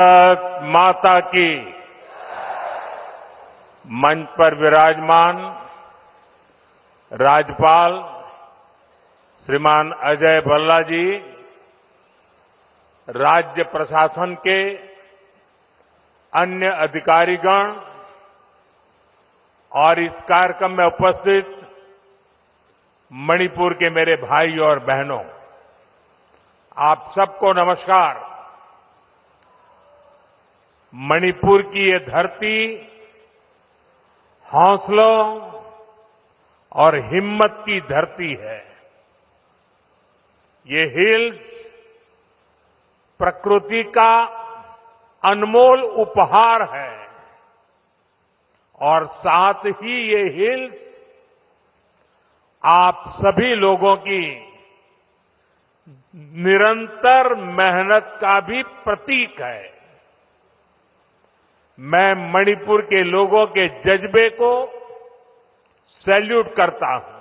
भारत माता की। मंच पर विराजमान राज्यपाल श्रीमान अजय भल्ला जी, राज्य प्रशासन के अन्य अधिकारीगण और इस कार्यक्रम में उपस्थित मणिपुर के मेरे भाई और बहनों, आप सबको नमस्कार। मणिपुर की ये धरती हौसलों और हिम्मत की धरती है। ये हिल्स प्रकृति का अनमोल उपहार है और साथ ही ये हिल्स आप सभी लोगों की निरंतर मेहनत का भी प्रतीक है। मैं मणिपुर के लोगों के जज्बे को सैल्यूट करता हूं।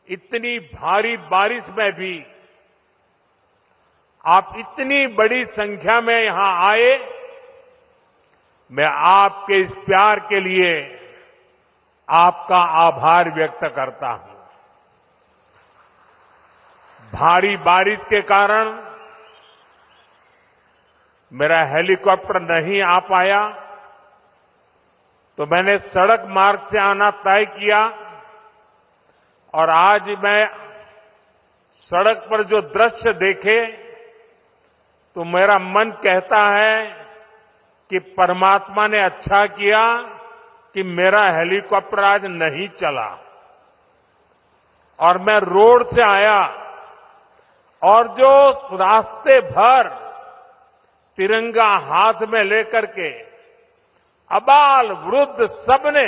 इतनी भारी बारिश में भी आप इतनी बड़ी संख्या में यहां आए, मैं आपके इस प्यार के लिए आपका आभार व्यक्त करता हूं। भारी बारिश के कारण मेरा हेलीकॉप्टर नहीं आ पाया, तो मैंने सड़क मार्ग से आना तय किया और आज मैं सड़क पर जो दृश्य देखे तो मेरा मन कहता है कि परमात्मा ने अच्छा किया कि मेरा हेलीकॉप्टर आज नहीं चला और मैं रोड से आया और जो रास्ते भर तिरंगा हाथ में लेकर के अबाल वृद्ध सबने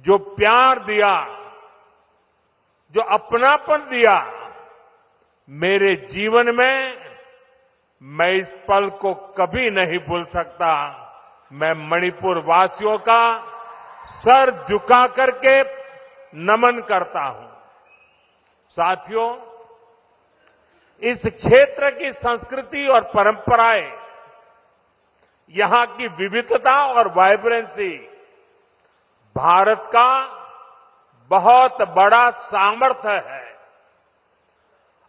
जो प्यार दिया, जो अपनापन दिया, मेरे जीवन में मैं इस पल को कभी नहीं भूल सकता। मैं मणिपुर वासियों का सर झुका करके नमन करता हूं। साथियों, इस क्षेत्र की संस्कृति और परंपराएं, यहां की विविधता और वाइब्रेंसी भारत का बहुत बड़ा सामर्थ्य है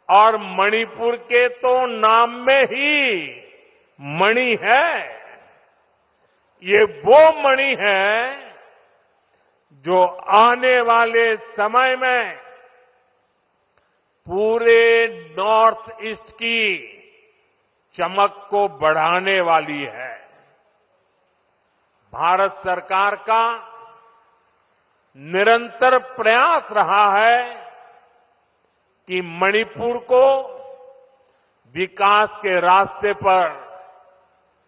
और मणिपुर के तो नाम में ही मणि है। ये वो मणि है जो आने वाले समय में पूरे नॉर्थ ईस्ट की चमक को बढ़ाने वाली है। भारत सरकार का निरंतर प्रयास रहा है कि मणिपुर को विकास के रास्ते पर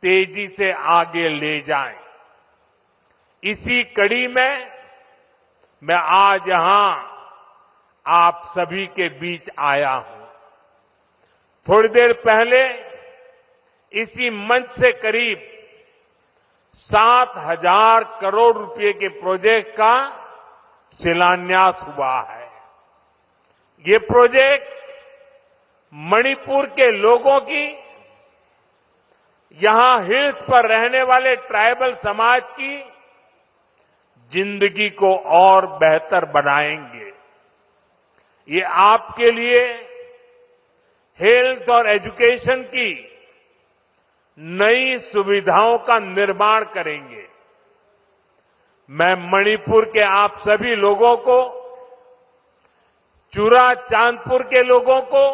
तेजी से आगे ले जाएं। इसी कड़ी में मैं आज यहां आप सभी के बीच आया हूं। थोड़ी देर पहले इसी मंच से करीब 7,000 करोड़ रुपए के प्रोजेक्ट का शिलान्यास हुआ है। ये प्रोजेक्ट मणिपुर के लोगों की, यहां हिल्स पर रहने वाले ट्राइबल समाज की जिंदगी को और बेहतर बनाएंगे। ये आपके लिए हेल्थ और एजुकेशन की नई सुविधाओं का निर्माण करेंगे। मैं मणिपुर के आप सभी लोगों को, चुरा चांदपुर के लोगों को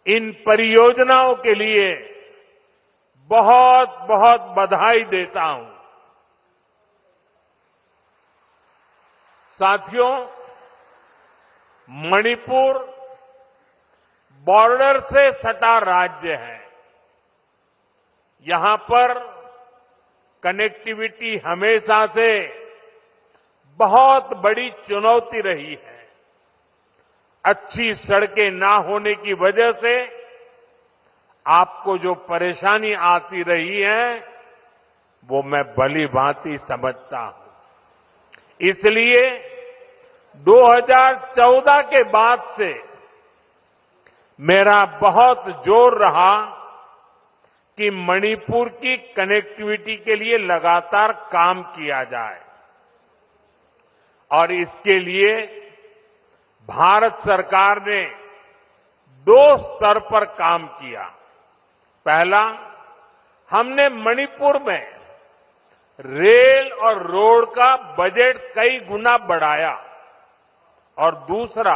इन परियोजनाओं के लिए बहुत बहुत बधाई देता हूं। साथियों, मणिपुर बॉर्डर से सटा राज्य है। यहां पर कनेक्टिविटी हमेशा से बहुत बड़ी चुनौती रही है। अच्छी सड़कें ना होने की वजह से आपको जो परेशानी आती रही है, वो मैं भली भांति समझता हूं। इसलिए 2014 के बाद से मेरा बहुत जोर रहा कि मणिपुर की कनेक्टिविटी के लिए लगातार काम किया जाए और इसके लिए भारत सरकार ने 2 स्तर पर काम किया। पहला, हमने मणिपुर में रेल और रोड का बजट कई गुना बढ़ाया और दूसरा,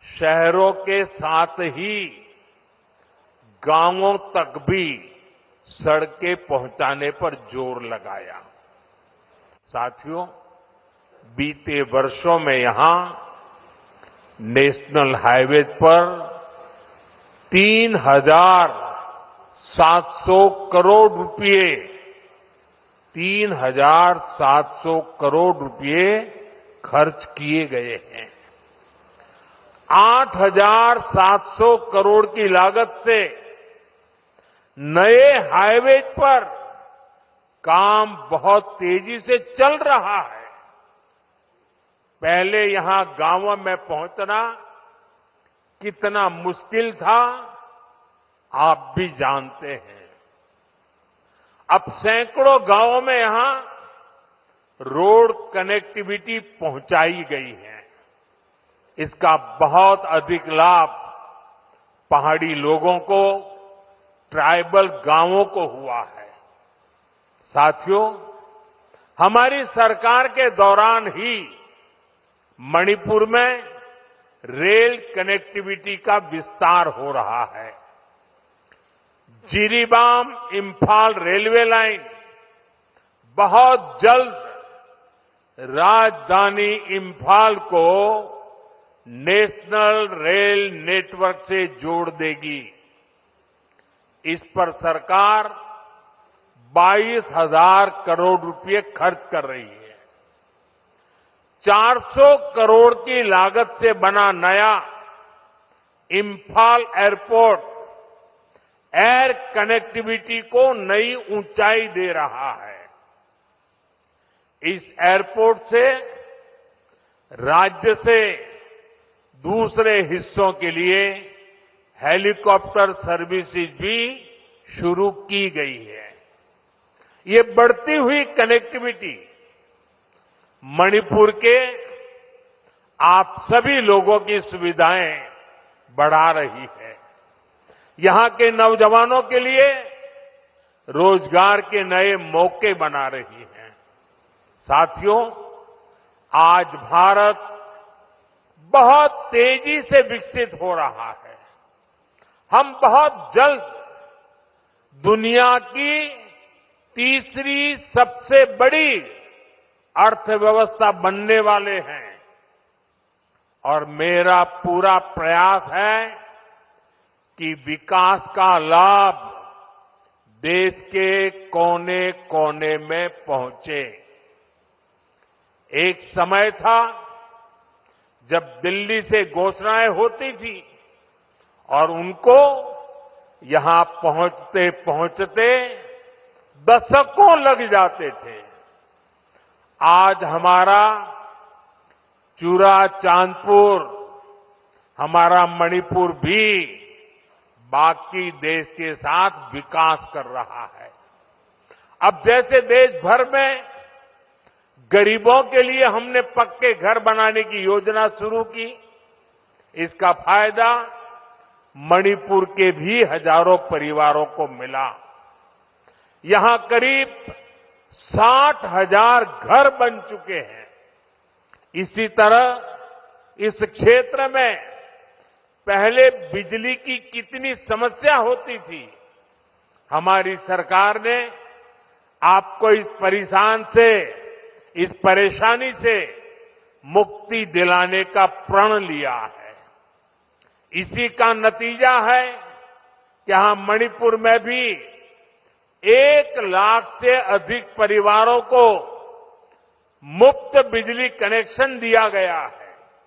शहरों के साथ ही गांवों तक भी सड़कें पहुंचाने पर जोर लगाया। साथियों, बीते वर्षों में यहां नेशनल हाईवेज पर 3,700 करोड़ रुपए 3,700 करोड़ रुपए खर्च किए गए हैं। 8,700 करोड़ की लागत से नए हाईवेज पर काम बहुत तेजी से चल रहा है। पहले यहां गांवों में पहुंचना कितना मुश्किल था, आप भी जानते हैं। अब सैकड़ों गांवों में यहां रोड कनेक्टिविटी पहुंचाई गई है। इसका बहुत अधिक लाभ पहाड़ी लोगों को, ट्राइबल गांवों को हुआ है। साथियों, हमारी सरकार के दौरान ही मणिपुर में रेल कनेक्टिविटी का विस्तार हो रहा है। जिरीबाम इंफाल रेलवे लाइन बहुत जल्द राजधानी इंफाल को नेशनल रेल नेटवर्क से जोड़ देगी। इस पर सरकार 22,000 करोड़ रुपए खर्च कर रही है। 400 करोड़ की लागत से बना नया इंफाल एयरपोर्ट एयर कनेक्टिविटी को नई ऊंचाई दे रहा है। इस एयरपोर्ट से राज्य से दूसरे हिस्सों के लिए हेलीकॉप्टर सर्विसेज भी शुरू की गई है। ये बढ़ती हुई कनेक्टिविटी मणिपुर के आप सभी लोगों की सुविधाएं बढ़ा रही है। यहां के नौजवानों के लिए रोजगार के नए मौके बना रही है। साथियों, आज भारत बहुत तेजी से विकसित हो रहा है। हम बहुत जल्द दुनिया की तीसरी सबसे बड़ी अर्थव्यवस्था बनने वाले हैं और मेरा पूरा प्रयास है कि विकास का लाभ देश के कोने कोने में पहुंचे। एक समय था जब दिल्ली से घोषणाएं होती थी और उनको यहां पहुंचते पहुंचते दशकों लग जाते थे। आज हमारा चूरा चांदपुर, हमारा मणिपुर भी बाकी देश के साथ विकास कर रहा है। अब जैसे देश भर में गरीबों के लिए हमने पक्के घर बनाने की योजना शुरू की, इसका फायदा मणिपुर के भी हजारों परिवारों को मिला। यहां करीब 60,000 घर बन चुके हैं। इसी तरह इस क्षेत्र में पहले बिजली की कितनी समस्या होती थी, हमारी सरकार ने आपको इस परेशानी से मुक्ति दिलाने का प्रण लिया है। इसी का नतीजा है कि यहां मणिपुर में भी 1 लाख से अधिक परिवारों को मुफ्त बिजली कनेक्शन दिया गया है।